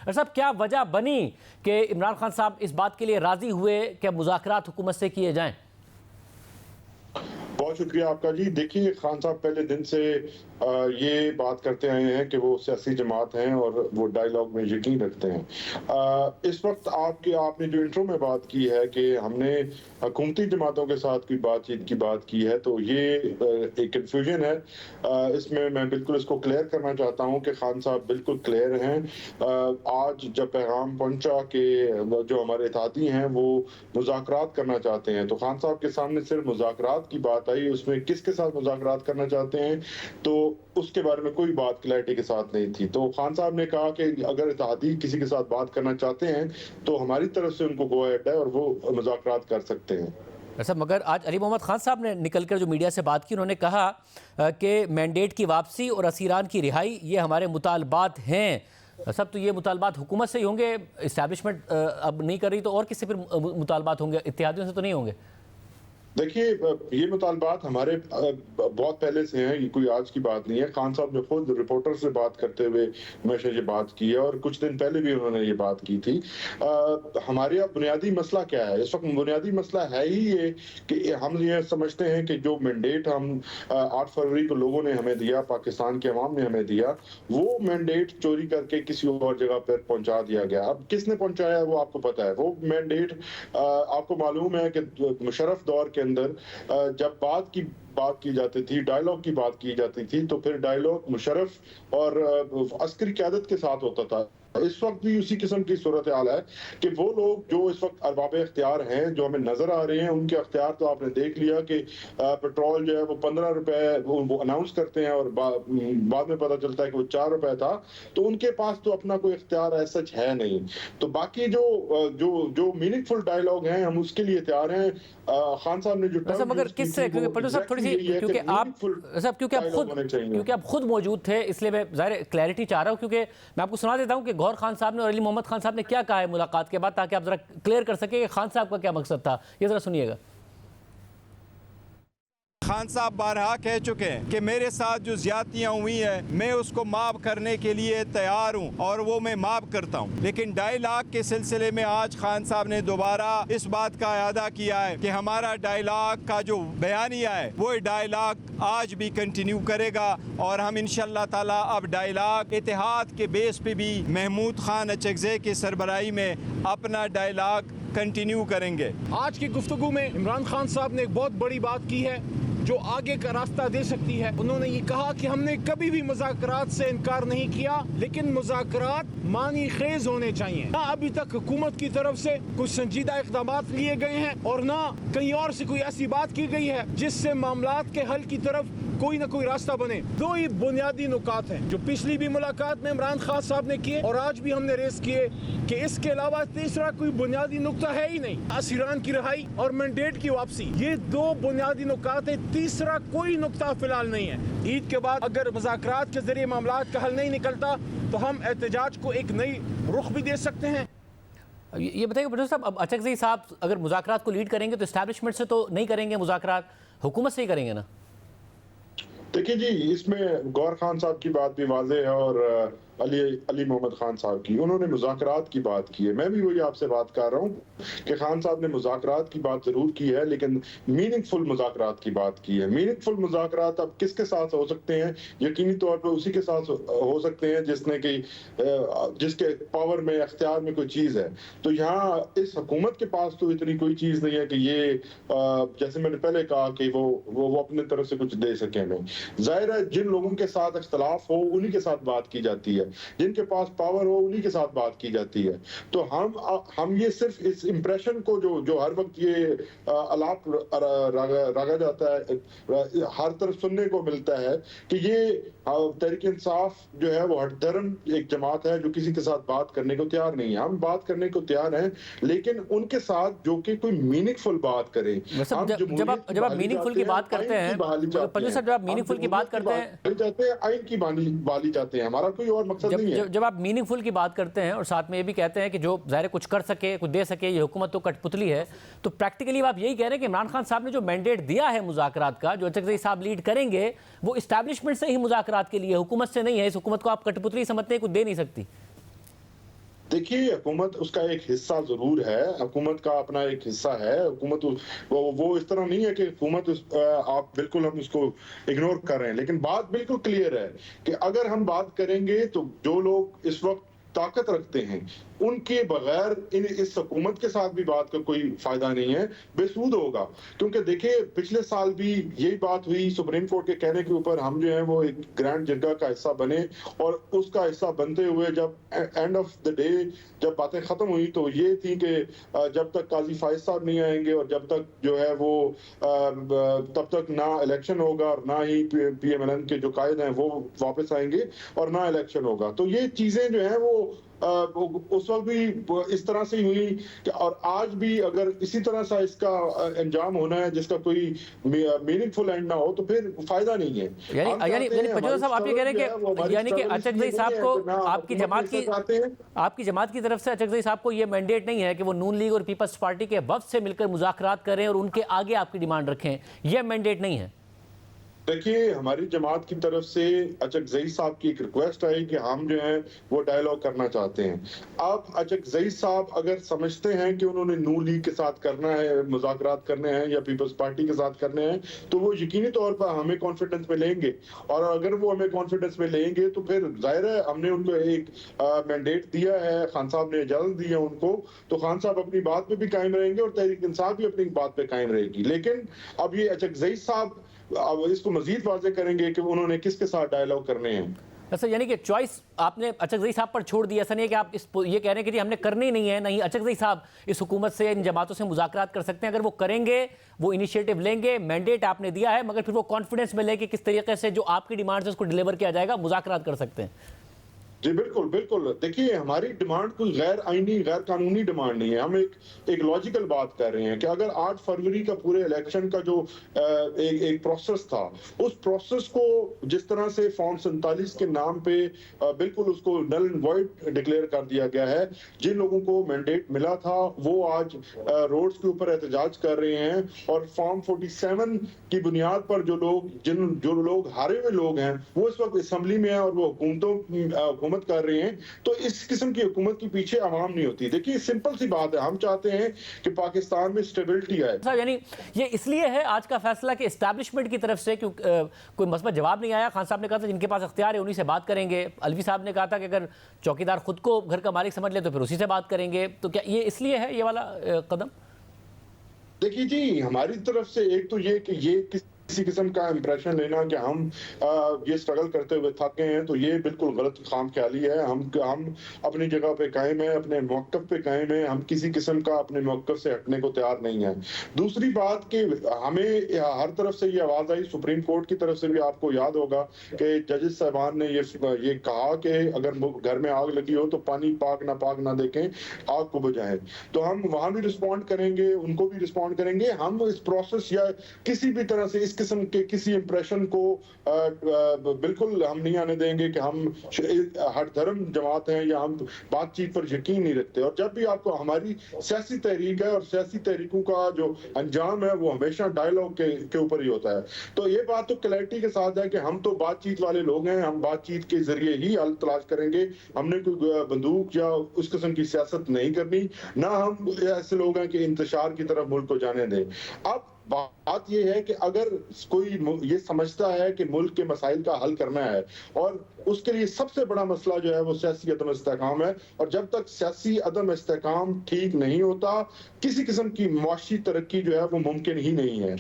साहब, क्या वजह बनी कि इमरान खान साहब इस बात के लिए राजी हुए कि मुज़ाकरात हुकूमत से किए जाएं? बहुत शुक्रिया आपका जी। देखिए, खान साहब पहले दिन से ये बात करते आए हैं कि वो सियासी जमात हैं और वो डायलॉग में यकीन रखते हैं। इस वक्त आपने जो इंट्रो में बात की है कि हमने हुकूमती जमातों के साथ कोई बातचीत की बात की है, तो ये एक कन्फ्यूजन है। इसमें मैं बिल्कुल इसको क्लियर करना चाहता हूँ कि खान साहब बिल्कुल क्लियर हैं। आज जब पैगाम पहुंचा कि जो हमारे इत्तेहादी हैं वो मुज़ाकरात करना चाहते हैं, तो खान साहब के सामने सिर्फ मुज़ाकरात की बात आई। उसमें किसके साथ मुज़ाकरात करना चाहते हैं, तो उसके बारे में कोई बात क्लैरिटी के साथ नहीं थी। तो खान साहब ने कहा कि अगर इत्तेहादी किसी के साथ बात करना चाहते हैं तो हमारी तरफ से उनको गो अहेड है और वो मुज़ाकरात कर सकते हैं। ऐसा, मगर आज अली मोहम्मद खान साहब ने निकलकर जो मीडिया से बात की, उन्होंने कहा कि मैंडेट की वापसी और असीरान की रिहाई ये हमारे मुतालबात हैं। सब तो ये मुतालबात हुकूमत से ही होंगे, इस्टेब्लिशमेंट अब नहीं कर रही तो और किससे फिर मुतालबात होंगे? इत्तेहादियों से तो नहीं होंगे? देखिए, ये मुतालबात हमारे बहुत पहले से हैं, ये कोई आज की बात नहीं है। खान साहब ने खुद रिपोर्टर से बात करते हुए हमेशा ये बात की है और कुछ दिन पहले भी उन्होंने ये बात की थी। हमारे यहाँ बुनियादी मसला क्या है इस वक्त? बुनियादी मसला है ही ये कि हम ये समझते हैं कि जो मैंडेट हम 8 फरवरी को लोगों ने हमें दिया, पाकिस्तान के अवाम ने हमें दिया, वो मैंडेट चोरी करके किसी और जगह पर पहुंचा दिया गया। अब किसने पहुंचाया वो आपको पता है। वो मैंडेट आपको मालूम है कि मुशर्रफ दौर के अंदर जब बात की जाती थी, डायलॉग की बात की जाती थी, तो फिर डायलॉग मुशर्रफ और अस्करी क़यादत के साथ होता था। इस वक्त भी उसी किस्म की सूरत हाल है कि वो लोग जो इस वक्त अरबाब इख्तियार हैं, जो हमें नजर आ रहे हैं, उनके अख्तियार तो आपने देख लिया कि पेट्रोल जो है वो 15 रुपए वो अनाउंस करते हैं और बाद में पता चलता है कि वो 4 रुपए था। तो उनके पास तो अपना कोई इख्तियार ऐसा सच है नहीं। तो बाकी जो मीनिंगफुल डायलॉग हैं, हम उसके लिए तैयार हैं। खान साहब ने जो वैसे मगर किससे, क्योंकि पटो साहब थोड़ी सी, क्योंकि आप खुद मौजूद थे, इसलिए मैं ज़ाहिर क्लैरिटी चाह रहा हूँ, क्योंकि मैं आपको सुना देता हूँ कि गौहर खान साहब ने और अली मोहम्मद खान साहब ने क्या कहा है मुलाकात के बाद, ताकि आप जरा क्लियर कर सके कि खान साहब का क्या मकसद था। ये जरा सुनिएगा। खान साहब बारहा कह चुके हैं कि मेरे साथ जो ज्यादतियाँ हुई है मैं उसको माफ़ करने के लिए तैयार हूँ और वो मैं माफ़ करता हूँ। लेकिन डायलॉग के सिलसिले में आज खान साहब ने दोबारा इस बात का अदा किया है कि हमारा डायलॉग का जो बयानिया है वो डायलॉग आज भी कंटिन्यू करेगा और हम इंशाअल्लाह ताला अब डायलॉग इत्तेहाद के बेस पे भी महमूद खान अचकज़ई की सरबराही में अपना डायलॉग कंटिन्यू करेंगे। आज की गुफ्तगू में इमरान खान साहब ने एक बहुत बड़ी बात की है जो आगे का रास्ता दे सकती है। उन्होंने ये कहा कि हमने कभी भी मुज़ाकरात से इनकार नहीं किया, लेकिन मुज़ाकरात मानी खेज होने चाहिए। ना अभी तक हुकूमत की तरफ से कुछ संजीदा इक़दाम लिए गए हैं और ना कहीं और से कोई ऐसी बात की गई है जिससे मामलात के हल की तरफ कोई ना कोई रास्ता बने। दो ही बुनियादी नुकात हैं जो पिछली भी मुलाकात में इमरान खान साहब ने किए और आज भी हमने रेस किए कि इसके अलावा तीसरा कोई बुनियादी नुकता है ही नहीं। असीरान की रिहाई और मैंडेट की वापसी, ये दो बुनियादी नुकात है, तीसरा कोई नुकता फिलहाल नहीं है। ईद के बाद अगर मुज़ाकरात के जरिए मामलात का हल नहीं निकलता तो हम एहतजाज को एक नई रुख भी दे सकते हैं। ये बताइए पटो साहब, अब अचकज़ई साहब अगर मुज़ाकरात को लीड करेंगे तो इस्टेब्लिशमेंट से तो नहीं करेंगे मुज़ाकरात, हुकूमत से ही करेंगे ना? देखिए जी, इसमें गौहर खान साहब की बात भी वाज़ेह है और अली मोहम्मद खान साहब की, उन्होंने मुज़ाकरात की बात की है। मैं भी वही आपसे बात कर रहा हूँ कि खान साहब ने मुज़ाकरात की बात जरूर की है, लेकिन मीनिंगफुल मुज़ाकरात की बात की है। मीनिंगफुल मुज़ाकरात अब किसके साथ हो सकते हैं? यकीनी तौर पर उसी के साथ हो सकते हैं जिसके पावर में, अख्तियार में कोई चीज़ है। तो यहाँ इस हुकूमत के पास तो इतनी कोई चीज़ नहीं है कि ये जैसे मैंने पहले कहा कि वो अपने तरफ से कुछ दे सके हमें। जाहिर है जिन लोगों के साथ इख्तलाफ हो उन्हीं के साथ बात की जाती है, जिनके पास पावर हो उन्हीं के साथ बात की जाती है। तो हम ये सिर्फ इस इंप्रेशन को जो हर वक्त ये अलाप रगा जाता है, हर तरफ सुनने को मिलता है कि ये तहरीक इंसाफ जो है वो हठधर्म एक जमात है जो किसी के साथ बात करने को तैयार नहीं है। हम बात करने को तैयार हैं, लेकिन उनके साथ जो कि कोई मीनिंगफुल बात करें। जब आप मीनिंगफुल की बात करते हैं, जब आप मीनिंगफुल की बात करते हैं, आइन की बहाली चाहते हैं, हमारा कोई और मकसद नहीं है। जब आप मीनिंगफुल की बात करते हैं और साथ में ये भी कहते हैं कि जो ज़ाहिर कुछ कर सके, कुछ दे सके, ये हुकूमत तो कठपुतली है, तो प्रैक्टिकली आप यही कह रहे हैं कि इमरान खान साहब ने जो मैंडेट दिया है मुज़ाकरात का, जो अचकज़ई साहब लीड करेंगे, वो इस्टेब्लिशमेंट से ही मुज़ाकरात के लिए, हुकूमत से नहीं है। इस हुकूमत को आप कठपुतली समझते हैं, कुछ दे नहीं सकती। देखिए, हुकूमत उसका एक हिस्सा ज़रूर है, हुकूमत का अपना एक हिस्सा है। हुकूमत वो इस तरह नहीं है कि हुकूमत आप बिल्कुल हम उसको इग्नोर कर रहे हैं, लेकिन बात बिल्कुल क्लियर है कि अगर हम बात करेंगे तो जो लोग इस वक़्त ताकत रखते हैं, उनके बगैर इस हुकूमत के साथ भी बात का कोई फायदा नहीं है, बेसूद होगा। क्योंकि देखिए, पिछले साल भी यही बात हुई, सुप्रीम कोर्ट के कहने के ऊपर हम जो है वो एक ग्रैंड जिरगा का हिस्सा बने, और उसका हिस्सा बनते हुए जब एंड ऑफ द डे जब बातें खत्म हुई तो ये थी कि जब तक काजी फायद साहब नहीं आएंगे और जब तक जो है वो तब तक ना इलेक्शन होगा और ना ही PMLN के जो कायद हैं वो वापस आएंगे और ना इलेक्शन होगा। तो ये चीजें जो है वो उस वक्त भी इस तरह से ही हुई कि, और आज भी अगर इसी तरह सा इसका अंजाम होना है जिसका कोई मीनिंगफुल एंड ना हो तो फिर फायदा नहीं है। यानी पचौदा साहब आप ये कह रहे हैं कि यानी कि अचकजई साहब को आपकी जमात की तरफ से अचकजई साहब को ये मैंडेट नहीं है कि वो नून लीग और पीपल्स पार्टी के वफ्द से मिलकर मुज़ाकरात करें और उनके आगे आपकी डिमांड रखें, यह मैंडेट नहीं है? देखिए, हमारी जमात की तरफ से अचकजई साहब की एक रिक्वेस्ट आई कि हम जो है वो डायलॉग करना चाहते हैं। अब अचकजई साहब अगर समझते हैं कि उन्होंने नून लीग के साथ करना है, मुज़ाकरात करने हैं या पीपल्स पार्टी के साथ करने हैं, तो वो यकीनी तौर पर हमें कॉन्फिडेंस में लेंगे, और अगर वो हमें कॉन्फिडेंस में लेंगे तो फिर जाहिर है हमने उनको एक मैंडेट दिया है, खान साहब ने इजाजत दी है उनको, तो खान साहब अपनी बात पे भी कायम रहेंगे और तहरीक इंसाफ भी अपनी बात पे कायम रहेगी। लेकिन अब ये अचकजई साहब अब इसको मजीद वाज़ेह करेंगे कि उन्होंने किसके साथ डायलॉग करने हैं। अच्छा, यानी कि चॉइस आपने अचकजई साहब पर छोड़ दिया। ऐसा नहीं है कि आप ये कह रहे हैं कि जी हमने करनी नहीं है, नहीं, अचकजई साहब इस हुकूमत से, इन जमातों से मुज़ाकरात कर सकते हैं। अगर वो करेंगे, वो इनिशिएटिव लेंगे, मैंडेट आपने दिया है, मगर फिर वो कॉन्फिडेंस में लेके किस तरीके से जो आपकी डिमांड है उसको डिलीवर किया जाएगा, मुज़ाकरात कर सकते हैं। जी बिल्कुल बिल्कुल। देखिए, हमारी डिमांड कोई गैर आईनी गैर कानूनी डिमांड नहीं है। हम एक लॉजिकल बात कर रहे हैं कि अगर 8 फरवरी का पूरे इलेक्शन का जो एक प्रोसेस था, उस प्रोसेस को जिस तरह से फॉर्म 47 के नाम पे बिल्कुल उसको नल एंड वॉइड डिक्लेयर कर दिया गया है। जिन लोगों को मैंडेट मिला था वो आज रोड्स के ऊपर एहतजाज कर रहे हैं, और फॉर्म 47 की बुनियाद पर जो लोग हारे हुए लोग हैं वो इस वक्त असम्बली में है और वो हुकूमत कर रहे हैं। तो इस किस्म की हुकूमत के पीछे आवाम नहीं होती। देखिए, सिंपल सी बात है, हम चाहते हैं कि पाकिस्तान में स्टेबिलिटी आए। साहब, यानी ये इसलिए है आज का फैसला कि एस्टैब्लिशमेंट की तरफ से कोई मस्बत जवाब नहीं आया। खान साहब ने कहा था जिनके पास अख्तियार है उन्हीं से बात करेंगे। अलवी साहब ने कहा था कि अगर चौकीदार खुद को घर का मालिक समझ ले तो फिर उसी से बात करेंगे। तो क्या ये इसलिए है ये वाला कदम? देखिए जी, हमारी तरफ से एक तो ये कि ये किसी किस्म का इंप्रेशन लेना कि हम ये स्ट्रगल करते हुए थक गए हैं, तो ये बिल्कुल गलत खाम ख्याली है। हम अपनी जगह पे कायम है, अपने मौक़िफ़ पे कायम है। हम किसी किस्म का अपने मौक़िफ़ से हटने को तैयार नहीं है। दूसरी बात कि हमें हर तरफ से ये आवाज़ आई, सुप्रीम कोर्ट की तरफ से भी आपको याद होगा कि जजेस साहबान ने ये कहा कि अगर घर में आग लगी हो तो पानी पाक ना देखें, आग को बुझाएं। तो हम वहाँ भी रिस्पॉन्ड करेंगे, उनको भी रिस्पॉन्ड करेंगे। हम इस प्रोसेस या किसी भी तरह से इस किस्म के किसी इंप्रेशन को बिल्कुल हम नहीं आने देंगे कि हम हर धर्म जमात हैं या हम बातचीत पर यकीन नहीं रखते। और जब भी आपको हमारी सियासी तहरीक है और सियासी तहरीकों का जो अंजाम है वो हमेशा डायलॉग के ऊपर ही होता है। तो ये बात तो क्लैरिटी के साथ है कि हम तो बातचीत वाले लोग हैं, हम बातचीत के जरिए ही हल तलाश करेंगे। हमने कोई बंदूक या उस किस्म की सियासत नहीं करनी, ना हम ऐसे लोग हैं कि इंतशार की तरफ मुल्क को जाने दें। अब बात यह है कि अगर कोई ये समझता है कि मुल्क के मसाइल का हल करना है, और उसके लिए सबसे बड़ा मसला जो है वो सियासी अदम इस्तेहकाम है, और जब तक सियासी अदम इस्तेहकाम ठीक नहीं होता किसी किस्म की मुआशी तरक्की जो है वो मुमकिन ही नहीं है।